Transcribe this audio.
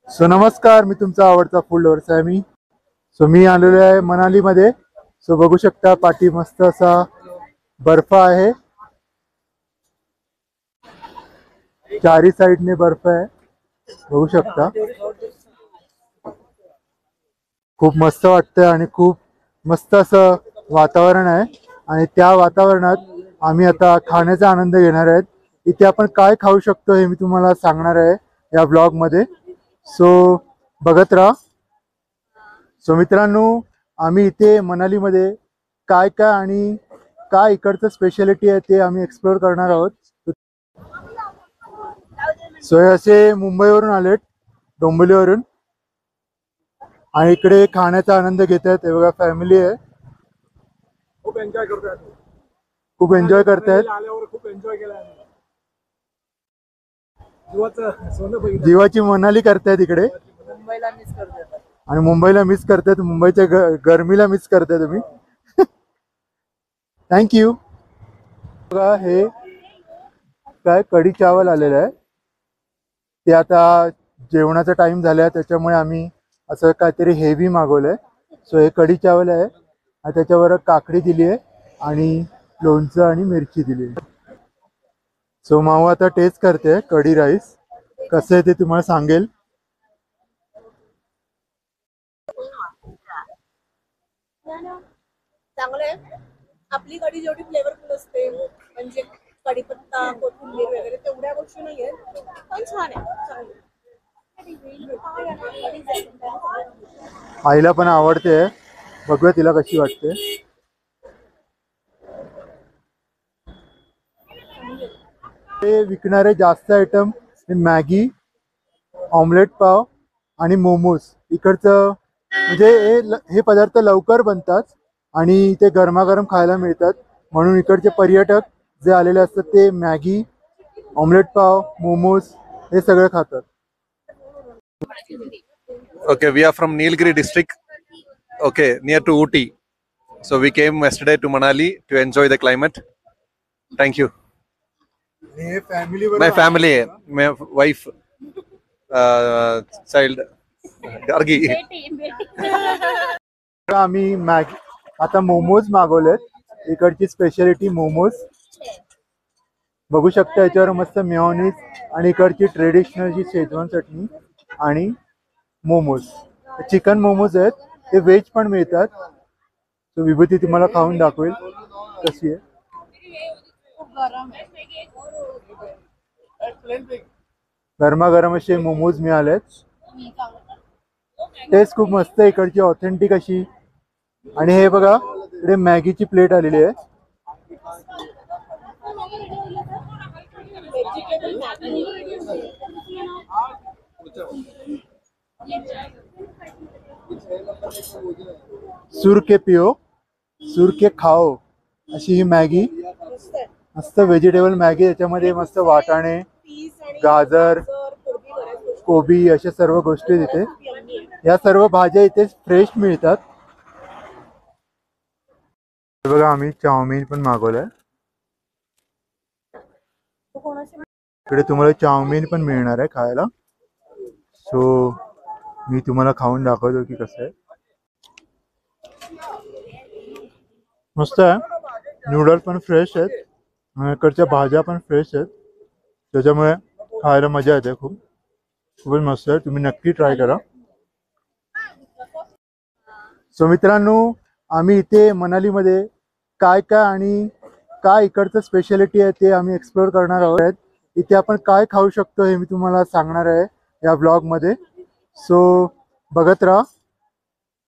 So नमस्कार, मी तुमचा आवडता फूड लव्हर्स आहे मी आलेलो आहे मनाली मध्ये। सो बघू शकता पाठी मस्त असा बर्फ आहे, चारी साइडने बर्फ आहे, बघू शकता। खूप मस्त वाटतंय आणि खूप मस्त असं वातावरण आहे आणि त्या वातावरणात आम्ही आता खाण्याचा आनंद घेणार आहेत। इथे आपण काय खाऊ शकतो हे मी तुम्हाला सांगणार आहे या ब्लॉग मध्ये। सो बघत राहा। सो मित्रांनो, आम्ही इथे मनाली मध्ये काय काय आणि काय इकडचं स्पेशालिटी आहे ते आम्ही एक्सप्लोर करणार आहोत। सो हे असे मुंबईवरून आलेत, डोंबिवलीवरून, आणि इकडे खाण्याचा आनंद घेत आहेत। हे बघा फॅमिली आहे, खूप एन्जॉय करतायत, खूप एन्जॉय करतायत। जीवाची मनाली करतायत इकडे, आणि मुंबईला मिस करतायत, मुंबईच्या गरमीला मिस करताय तुम्ही। थँक्यू। बघा हे काय कढी चावल आलेलं आहे, ते आता जेवणाचा टाइम झाला त्याच्यामुळे आम्ही असं काहीतरी हेवी मागवलंय। सो हे कढी चावल आहे आणि त्याच्यावर काकडी दिली आहे आणि लोणचं आणि मिरची दिली आहे। सो माऊ आता टेस्ट करते कढी राईस, कसं आहे ते तुम्हाला सांगेल। चांगलं आहे। आपली कढी जेवढी फ्लेवरफुल असते, म्हणजे कढीपत्ता, कोथिंबीर वगैरे तेवढ्या गोष्टी नाहीये, पण छान आहे। आईला पण आवडते, बघूया तिला कशी वाटते। ते विकणारे जास्त आयटम मॅगी, ऑमलेट पाव आणि मोमोज इकडचं, म्हणजे हे पदार्थ लवकर बनतात आणि ते गरमागरम खायला मिळतात, म्हणून इकडचे पर्यटक जे आलेले असतात ते मॅगी, ऑमलेट पाव, मोमोज हे सगळं खातात। Okay, we are from Nilgiri district. Okay, near to Ooty. So we came yesterday to Manali to enjoy the climate. Thank you. My family, my wife, child, Gargi. आम्ही मॅगी आता मोमोज मागवलेत, इकडची speciality momos बघू शकता। याच्यावर मस्त मेयोनीज आणि इकडची traditional जी Schezwan चटणी आणि मोमोज, चिकन मोमोज आहेत, ते व्हेज पण मिळतात। तो विभूती तुम्हाला खाऊन दाखवेल कशी आहे। गरमागरम असे मोमोज मिळालेत, टेस्ट खूप मस्त आहे इकडची, ऑथेंटिक अशी। आणि हे बघा इकडे मॅगीची प्लेट आलेली आहे। सुर के पिओ सुर के खाओ अशी ही मॅगी, मस्त व्हेजिटेबल मॅगी। याच्यामध्ये मस्त वाटाणे, गाजर, कोबी अशा सर्व गोष्टी इथे, या सर्व भाज्या इथे फ्रेश मिळतात। बघा आम्ही चाऊमिन पण मागवलंय, इकडे तुम्हाला चाऊमिन पण मिळणार आहे खायला। सो मी तुम्हाला खाऊन दाखवतो की कसं आहे। मस्त आहे, नूडल्स पण फ्रेश आहेत आणि इकडच्या भाज्या पण फ्रेश आहेत, त्याच्यामुळे खायला मजा येते, खूपच मस्त आहे। तुम्ही नक्की ट्राय करा। सो मित्रांनो, आम्ही इथे मनाली मध्ये काय काय आणि काय इकडचं स्पेशालिटी आहे ते आम्ही एक्सप्लोर करणार आहोत। इथे आपण काय खाऊ शकतो हे मी तुम्हाला सांगणार आहे या ब्लॉग मध्ये। सो बघत राहा।